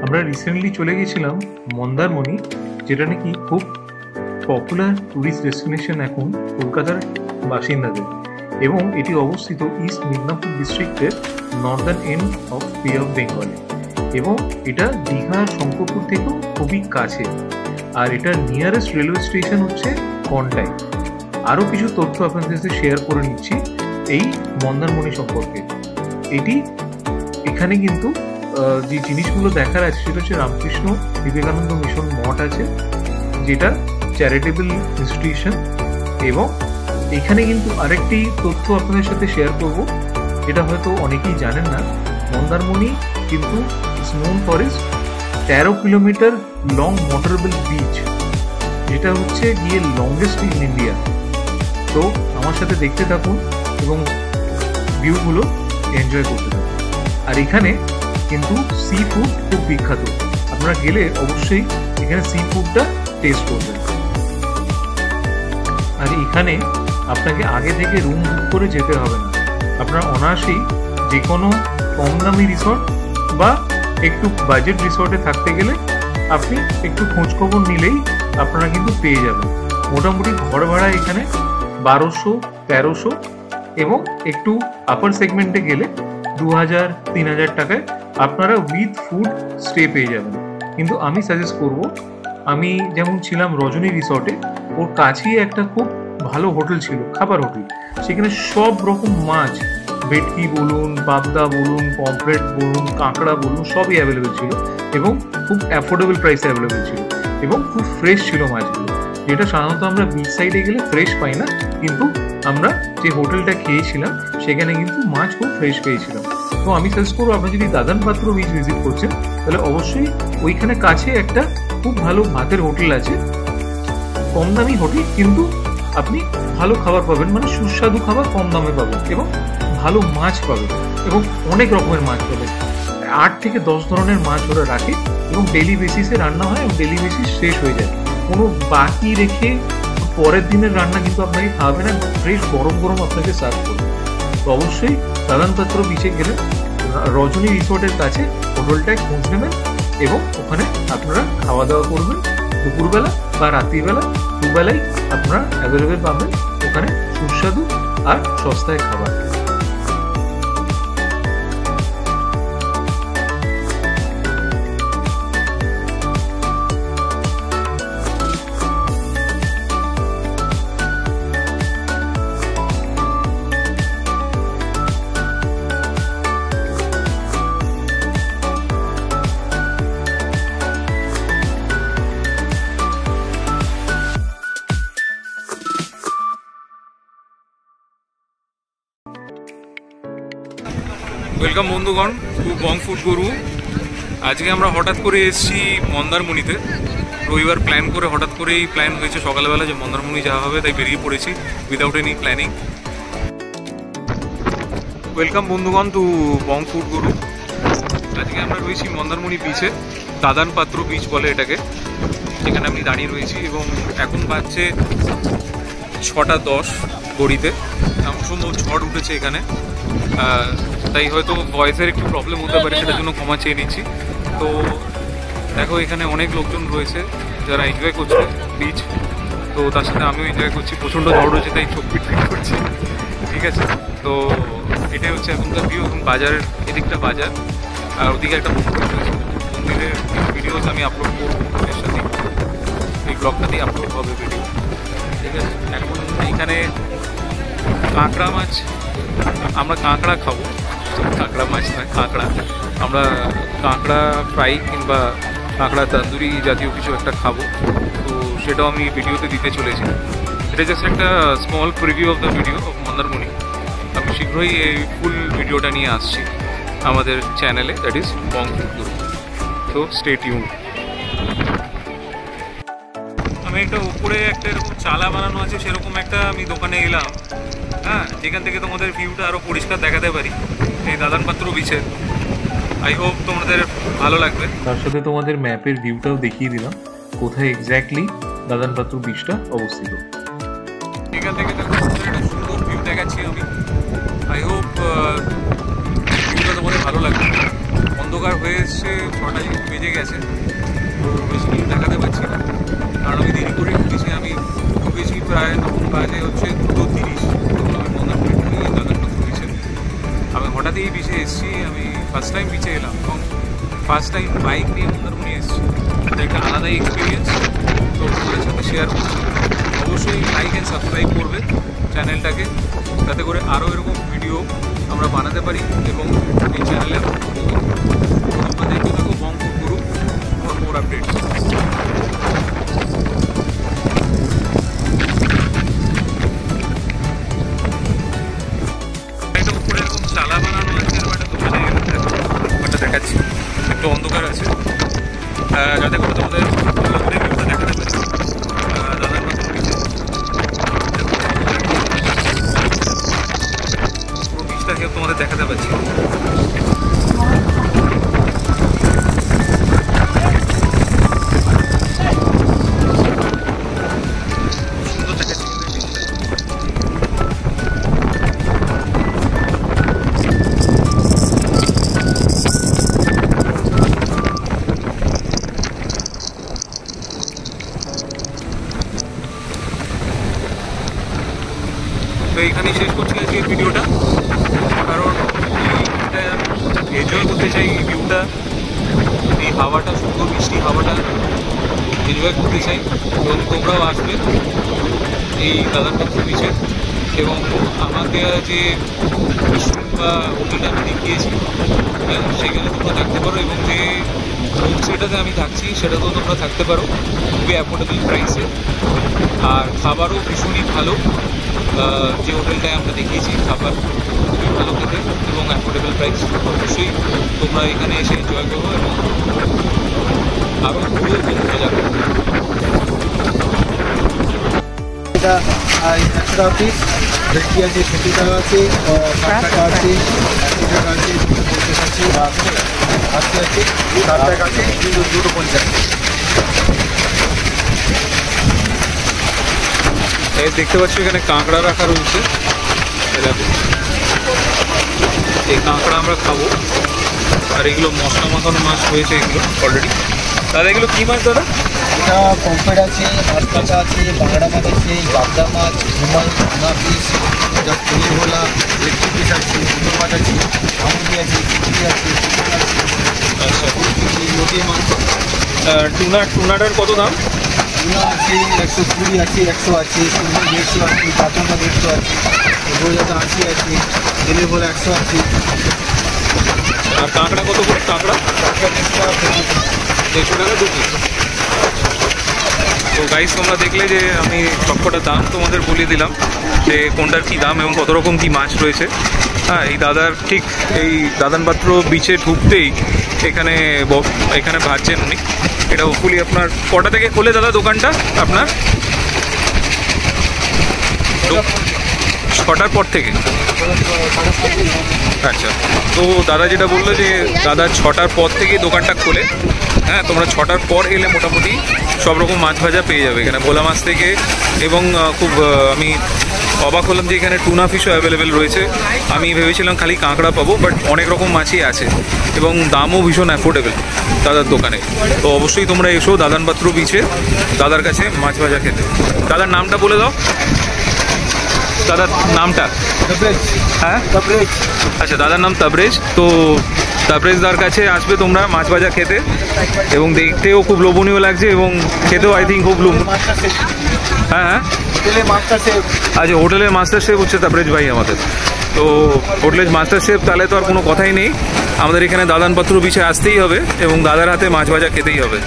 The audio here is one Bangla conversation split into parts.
আমরা রিসেন্টলি চলে গেছিলাম মন্দারমণি, যেটা নাকি খুব পপুলার ট্যুরিস্ট ডেস্টিনেশন এখন কলকাতার বাসিন্দাদের, এবং এটি অবস্থিত ইস্ট মিদনাপুর ডিস্ট্রিক্টের নর্দার্ন এন্ড অফ বে অফ বেঙ্গলে, এবং এটা দীঘার শঙ্করপুর থেকেও খুবই কাছে। আর এটার নিয়ারেস্ট রেলওয়ে স্টেশন হচ্ছে কন্টাই। আরও কিছু তথ্য আপনাদের সাথে শেয়ার করে নিচ্ছি এই মন্দারমণি সম্পর্কে। এখানে কিন্তু যে জিনিসগুলো দেখার আছে সেটা হচ্ছে রামকৃষ্ণ বিবেকানন্দ মিশন মঠ আছে, যেটা চ্যারিটেবল ইনস্টিটিউশন। এবং এখানে কিন্তু আরেকটি তথ্য আপনাদের সাথে শেয়ার করব, এটা হয়তো অনেকেই জানেন না। মন্দারমণি কিন্তু it's known for its 13 kilometre long motorable beach, যেটা হচ্ছে গিয়ে লংগেস্ট ইন ইন্ডিয়া। তো আমার সাথে দেখতে থাকুন এবং ভিউগুলো এনজয় করতে থাকুন। আর এখানে কিন্তু সি ফুড খুব বিখ্যাত, আপনারা গেলে অবশ্যই এখানে সি ফুডটা টেস্ট করবেন। আর এখানে আপনাকে আগে থেকে রুম বুক করে যেতে হবে না, আপনারা অনায়াসেই যে কোনো কম দামি রিসর্ট বা একটু বাজেট রিসর্টে থাকতে গেলে আপনি একটু খোঁজখবর নিলেই আপনারা কিন্তু পেয়ে যাবেন। মোটামুটি ঘর ভাড়া এখানে 1200-1300, এবং একটু আপার সেগমেন্টে গেলে 2000-3000 টাকায় আপনারা উইথ ফুড স্টে পেয়ে যাবেন। কিন্তু আমি সাজেস্ট করব, আমি যেমন ছিলাম রজনী রিসর্টে, ওর কাছেই একটা খুব ভালো হোটেল ছিল, খাবার হোটেল। সেখানে সব রকম মাছ, ভেটকি বলুন, পাবদা বলুন, পমফ্রেট বলুন, কাঁকড়া বলুন, সবই অ্যাভেলেবেল ছিল, এবং খুব অ্যাফোর্ডেবল প্রাইসে অ্যাভেলেবেল ছিল, এবং খুব ফ্রেশ ছিল মাছগুলো, যেটা সাধারণত আমরা বিচ সাইডে গেলে ফ্রেশ পাই না। কিন্তু আমরা যে হোটেলটা খেয়েছিলাম সেখানে কিন্তু মাছ খুব ফ্রেশ পেয়েছিলাম। তো আমি সাজেস্ট করবো, আপনি যদি দাদান পাত্র বিচ ভিজিট করছেন তাহলে অবশ্যই ওইখানে কাছে একটা খুব ভালো ভাতের হোটেল আছে, কম দামি হোটেল, কিন্তু আপনি ভালো খাবার পাবেন, মানে সুস্বাদু খাবার কম দামে পাবেন, এবং ভালো মাছ পাবেন, এবং অনেক রকমের মাছ পাবেন। 8 থেকে 10 ধরনের মাছ ওরা রাখে, এবং ডেলি বেসিসে রান্না হয়, এবং ডেলি বেসিস শেষ হয়ে যায়। কোনো বাকি রেখে পরের দিনের রান্না কিন্তু আপনাকে খাওয়াবে না, ফ্রেশ গরম গরম আপনাকে সার্ভ করবে। তো অবশ্যই দাদান পাত্র বিচে গেলে রজনী রিসোর্টের কাছে হোটেলটায় খোঁজ নেবেন, এবং ওখানে আপনারা খাওয়া দাওয়া করবেন। দুপুরবেলা বা রাত্রিবেলা দুবেলাই আপনারা অ্যাভেলেবেল পাবেন ওখানে সুস্বাদু আর সস্তায় খাবার। ওয়েলকাম বন্ধুগণ টু বং ফুড গুরু। আজকে আমরা হঠাৎ করে এসেছি মন্দারমণিতে। রবিবার প্ল্যান করে হঠাৎ করেই প্ল্যান হয়েছে সকালবেলা যে মন্দারমণি যাওয়া হবে, তাই বেরিয়ে পড়েছি উইদাউট এনি প্ল্যানিং। ওয়েলকাম বন্ধুগণ টু বং ফুড গুরু। আজকে আমরা রয়েছি মন্দারমণি বিচে, দাদান পাত্র বিচ বলে এটাকে, যেখানে আমি দাঁড়িয়ে রয়েছি, এবং এখন বাজছে 6:10 ঘড়িতে। এমন সময় ঝড় উঠেছে এখানে, তাই হয়তো ভয়েসের একটু প্রবলেম হতে পারে, সেটার জন্য ক্ষমা চেয়ে নিচ্ছি। তো দেখো এখানে অনেক লোকজন রয়েছে যারা এনজয় করছে বিচ, তো তার সাথে আমিও এনজয় করছি। প্রচণ্ড ঝড় রয়েছে তাই চোখ পিট করছি, ঠিক আছে। তো এটাই হচ্ছে এখনকার ভিউ। এবং বাজারের এদিকটা বাজার, আর ওদিকে একটা মন্দির রয়েছে, মন্দিরের ভিডিওস আমি আপলোড করবো এর সাথে, এই ব্লগটাতেই আপলোড হবে ভিডিও, ঠিক আছে। এখন এখানে কাঁকড়া মাছ, আমরা কাঁকড়া খাবো, কাঁকড়া মাছ না কাঁকড়া। আমরা কাঁকড়া ফ্রাই কিংবা কাঁকড়া তন্দুরি জাতীয় কিছু একটা খাবো, তো সেটাও আমি ভিডিওতে দিতে চলেছি। এটা জাস্ট একটা small preview of the video of Mandarmani. আমি শীঘ্রই এই ফুল ভিডিওটা নিয়ে আসছি আমাদের চ্যানেলে, দ্যাট ইজ বং ফুড গুরু। তো স্টে টিউন। আমি একটা উপরে একটা এরকম চালা বানানো আছে সেরকম একটা আমি দোকানে এলাম, হ্যাঁ, যেখান থেকে তোমাদের ভিউটা আরও পরিষ্কার দেখাতে পারি এই দাদান পাত্র বিচের। আই হোপ তোমাদের ভালো লাগবে। তার সাথে তোমাদের ম্যাপের ভিউটাও দেখিয়ে দিলাম কোথায় এক্স্যাক্টলি দাদান পাত্র বিচটা অবস্থিত। এখান থেকে একটা সুন্দর ভিউ দেখাচ্ছি আমি। আই হোপ ভিউটা তোমাদের ভালো লাগবে। বন্ধ অন্ধকার হয়ে এসছে, 6টা বেজে গেছে, তো বেশি কিছু দেখাতে পারছি না কারণ আমি দেরি করে ঢুকেছি। আমি ঢুকেছি প্রায় তখন বাজে হচ্ছে 2:30, তখন আমি মন্দারমণি ঢুকে দাদানপত্র বিচে। আমি হঠাৎই বিচে এসেছি, আমি ফার্স্ট টাইম বিচে এলাম এবং ফার্স্ট টাইম বাইক নিয়ে মন্দারমণি এসেছি। এটা একটা আলাদাই এক্সপিরিয়েন্স, তো তোমাদের সাথে শেয়ার করছি। অবশ্যই লাইক অ্যান্ড সাবস্ক্রাইব করবে চ্যানেলটাকে, যাতে করে আরও এরকম ভিডিও আমরা বানাতে পারি এবং এই চ্যানেলে আপলোড করতে পারি। তোমরা দেখতে থাকো বংফুড গুরু ফর মোর আপডেটস। এটা উপরে এরকম চালা বানানো আছে, এরকম একটা দোকানে ওটা দেখাচ্ছি। একটু অন্ধকার আছে, যাতে করে তোমাদের ভিউটা দেখাতে পারি। দাদানপত্র বিচে পুরো বিচটাকে তোমাদের দেখাতে পারছি। সুন্দর দেখাচ্ছি কিন্তু এই বিচটা। তো এইখানেই শেষ করছি আজকের ভিডিওটা, কারণ এটা এনজয় করতে চাই এই ভিউটা, এই হাওয়াটা, সুন্দর মিষ্টি হাওয়াটা এনজয় করতে চাই। এবং তোমরাও আসবে এই দাদানপত্র বিচে, এবং আমাকে যে রেস্টুরেন্ট বা হোটেলটা আমি দেখিয়েছি সেখানে তোমরা থাকতে পারো, এবং যে হোমস্টেটাতে আমি থাকছি সেটাতেও তোমরা থাকতে পারো খুবই অ্যাফোর্ডেবল প্রাইসে। আর খাবারও ভীষণই ভালো, যে হোটেলটায় আমরা দেখিয়েছি খাবার খুবই ভালো খেতে এবং অ্যাফোর্ডেবল প্রাইস। অবশ্যই তোমরা এখানে এসে এনজয় করো এবং আরও ঘুরো এবং মজা করো। এটা 100 টাকা পিস, ভেটকি আছে 70 টাকা আছে, 60 টাকা আছে, 80 টাকা আছে, 250 আছে, 80 আছে, 60 টাকা আছে, 250। এই দেখতে পাচ্ছ এখানে কাঁকড়া রাখা রয়েছে, এই কাঁকড়া আমরা খাবো। আর এগুলো মশলা মাখানো মাছ রয়েছে, এগুলো অলরেডি। দাদা এগুলো কী মাছ দাদা? এটা পম্পেট আছে, মাছ কাঁচা আছে, বাংলা মাছ আছে, বাগদা মাছ, ঘুমাই, ভুনা পিস, এটা পনির ভোলা, ভেটকি পিস আছে, সুন্দর মাছ আছে, আমুদি আছে, চিংড়ি আছে, চিকেন আছে, আচ্ছা, লোটে মাছ। টুনাটার কত দাম? টুনা আছে 120 আছে, 100 আছে, সুন্দর 150 আছে, কাতলা 150 আছে, রোজাটা 80 আছে, তেলে ভোলা 100 আছে। আর কাঁকড়া কত করে? কাঁকড়া 150 টাকা 2 পিস। তো গাইস, তোমরা দেখলে যে আমি সবকটা দাম তোমাদের বলিয়ে দিলাম যে কোনটার কী দাম এবং কত রকম কী মাছ রয়েছে। হ্যাঁ, এই দাদার ঠিক এই দাদানপত্র বিচে ঢুকতেই এখানে ভাজছেন উনি। এটা হোপফুলি আপনার কটা থেকে খোলে দাদা দোকানটা আপনার? 6টার পর থেকে। আচ্ছা, তো দাদা যেটা বললো যে দাদা 6টার পর থেকে দোকানটা খোলে। হ্যাঁ, তোমরা 6টার পর এলে মোটামুটি সব রকম মাছ ভাজা পেয়ে যাবে এখানে, ভোলা মাছ থেকে। এবং খুব আমি অবাক হলাম যে এখানে টুনা ফিশও অ্যাভেলেবেল রয়েছে। আমি ভেবেছিলাম খালি কাঁকড়া পাবো, বাট অনেক রকম মাছই আছে এবং দামও ভীষণ অ্যাফোর্ডেবল দাদার দোকানে। তো অবশ্যই তোমরা এসো দাদানপত্র বিচে দাদার কাছে মাছ ভাজা খেতে। দাদার নামটা বলে দাও, দাদার নামটা। হ্যাঁ, তাবরেজ। আচ্ছা, দাদার নাম তাবরেজ। তো তাবরেজদার কাছে আসবে তোমরা মাছ ভাজা খেতে, এবং দেখতেও খুব লোভনীয় লাগছে এবং খেতেও আই থিঙ্ক খুব হ্যাঁ হ্যাঁ হোটেলে মাস্টার শেফ। আচ্ছা, হোটেলের মাস্টার শেফ হচ্ছে তাবরেজ ভাই আমাদের। তো হোটেলের মাস্টার শেফ, তাহলে তো আর কোনো কথাই নেই, আমাদের এখানে দাদানপত্র বিচে আসতেই হবে এবং দাদার হাতে মাছ ভাজা খেতেই হবে।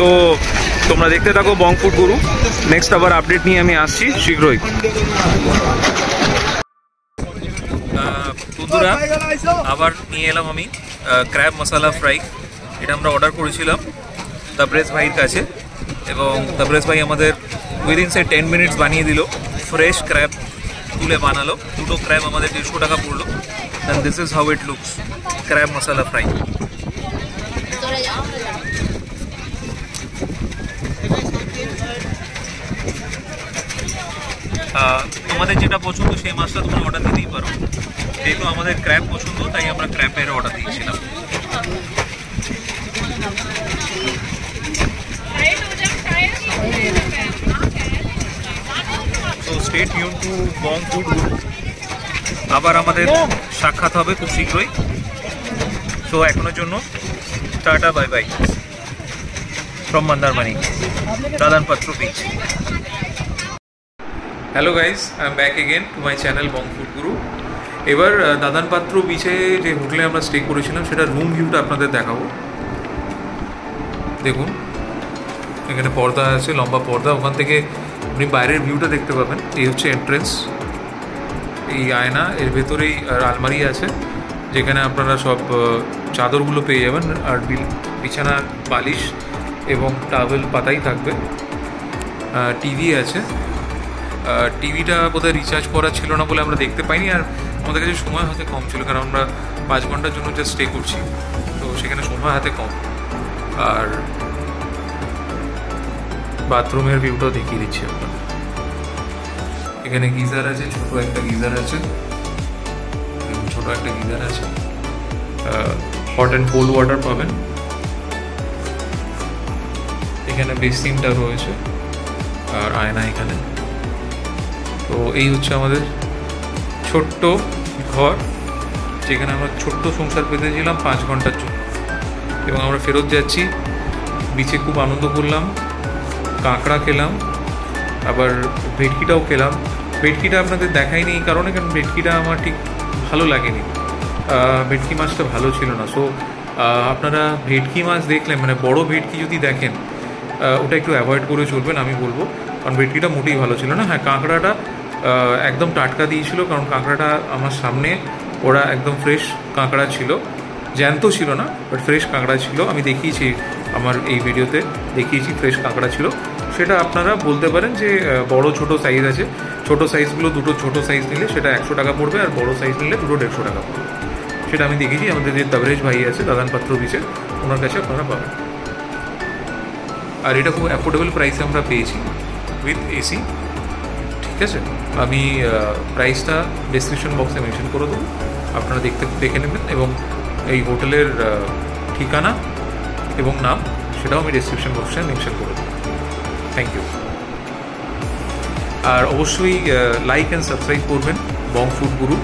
তো তোমরা দেখতে থাকো বংফুড গুরু। নেক্সট আবার আপডেট নিয়ে আমি আসছি শীঘ্রই। বন্ধুরা, আবার নিয়ে এলাম আমি ক্র্যাব মশলা ফ্রাই। এটা আমরা অর্ডার করেছিলাম তাবরেজ ভাইয়ের কাছে, এবং তাবরেজ ভাই আমাদের উইদিন 10 মিনিটস বানিয়ে দিল। ফ্রেশ ক্র্যাব তুলে বানালো, দুটো ক্র্যাব আমাদের 150 টাকা পড়লো। And this is how it looks, crab masala fry. তোমাদের যেটা পছন্দ সেই মাছটা তোমরা অর্ডার দিতেই পারো। যেহেতু আমাদের ক্র্যাব পছন্দ তাই আমরা ক্র্যাবের অর্ডার দিয়েছিলাম। স্টে টিউন টু বং ফুড গুরু। আবার আমাদের সাক্ষাৎ হবে খুব শীঘ্রই। সো এখনের জন্য tata, bye bye from Mandarmani, Dadanpatra beach. Hello guys, I am back again to my channel Bong food guru. এবার দাদানপাত্র বিচে যে হোটেলে আমরা স্টে করেছিলাম সেটা রুম ভিউটা আপনাদের দেখাবো। দেখুন এখানে পর্দা আছে, লম্বা পর্দা, ওখান থেকে আপনি বাইরের ভিউটা দেখতে পাবেন। এই হচ্ছে এন্ট্রেন্স, এই আয়না, এর ভেতরেই আলমারি আছে যেখানে আপনারা সব চাদরগুলো পেয়ে যাবেন, আর বিছানার বালিশ এবং টাওয়েল পাতাই থাকবে। টিভি আছে, টিভিটা বোধহয় রিচার্জ করা ছিল না বলে আমরা দেখতে পাইনি, আর আমাদের কাছে সময় হাতে কম ছিল কারণ আমরা 5 ঘন্টার জন্য জাস্ট স্টে করছি, তো সেখানে সময় হাতে কম। আর বাথরুমের ভিউটাও দেখিয়ে দিচ্ছি আপনার। এখানে গিজার আছে, ছোট একটা গিজার আছে, ছোট একটা গিজার আছে, হট অ্যান্ড কোল্ড ওয়াটার পাবেন। এখানে বেসিনটা রয়েছে আর আয়না এখানে। তো এই হচ্ছে আমাদের ছোট্ট ঘর, যেখানে আমরা ছোট্ট সংসার পেতেছিলাম 5 ঘন্টার জন্য, এবং আমরা ফেরত যাচ্ছি। বিচে খুব আনন্দ করলাম, কাঁকড়া খেলাম, আবার ভেটকিটাও খেলাম। ভেটকিটা আপনাদের দেখাইনি এই কারণে, কারণ ভেটকিটা আমার ঠিক ভালো লাগেনি, ভেটকি মাছটা ভালো ছিল না। সো আপনারা ভেটকি মাছ দেখলেন, মানে বড় ভেটকি যদি দেখেন ওটা একটু অ্যাভয়েড করে চলবেন আমি বলবো, কারণ ভেটকিটা মোটেই ভালো ছিল না। হ্যাঁ, কাঁকড়াটা একদম টাটকা দিয়েছিল, কারণ কাঁকড়াটা আমার সামনে ওরা একদম ফ্রেশ কাঁকড়া ছিল, জ্যান্ত ছিল না, বাট ফ্রেশ কাঁকড়া ছিল। আমি দেখিয়েছি আমার এই ভিডিওতে, দেখিয়েছি ফ্রেশ কাঁকড়া ছিল। সেটা আপনারা বলতে পারেন যে বড় ছোট সাইজ আছে, ছোট সাইজগুলো দুটো ছোট সাইজ নিলে সেটা 100 টাকা পড়বে, আর বড় সাইজ নিলে দুটো 150 টাকা পড়বে। সেটা আমি দেখেছি, আমাদের যে তাবরেজ ভাই আছে দাদানপাত্র বিচে, ওনার কাছে আপনারা পাবেন। আর এটা খুব অ্যাফোর্ডেবল প্রাইসে আমরা পেয়েছি উইথ এসি, ঠিক আছে। আমি প্রাইসটা ডেসক্রিপশন বক্সে মেনশন করে দেবো, আপনারা দেখে নেবেন, এবং এই হোটেলের ঠিকানা এবং নাম সেটাও আমি ডেসক্রিপশন বক্সে মেনশন করে দেবো। Thank you. আর অবশ্যই লাইক অ্যান্ড সাবস্ক্রাইব করবেন বং ফুড গুরু,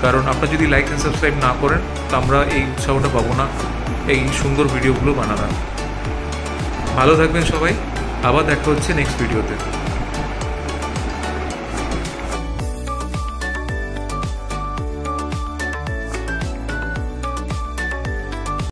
কারণ আপনারা যদি লাইক অ্যান্ড সাবস্ক্রাইব না করেন তো আমরা এই উৎসাহটা পাবো না এই সুন্দর ভিডিওগুলো বানানোর। ভালো থাকবেন সবাই, আবার দেখা হচ্ছে নেক্সট ভিডিওতে।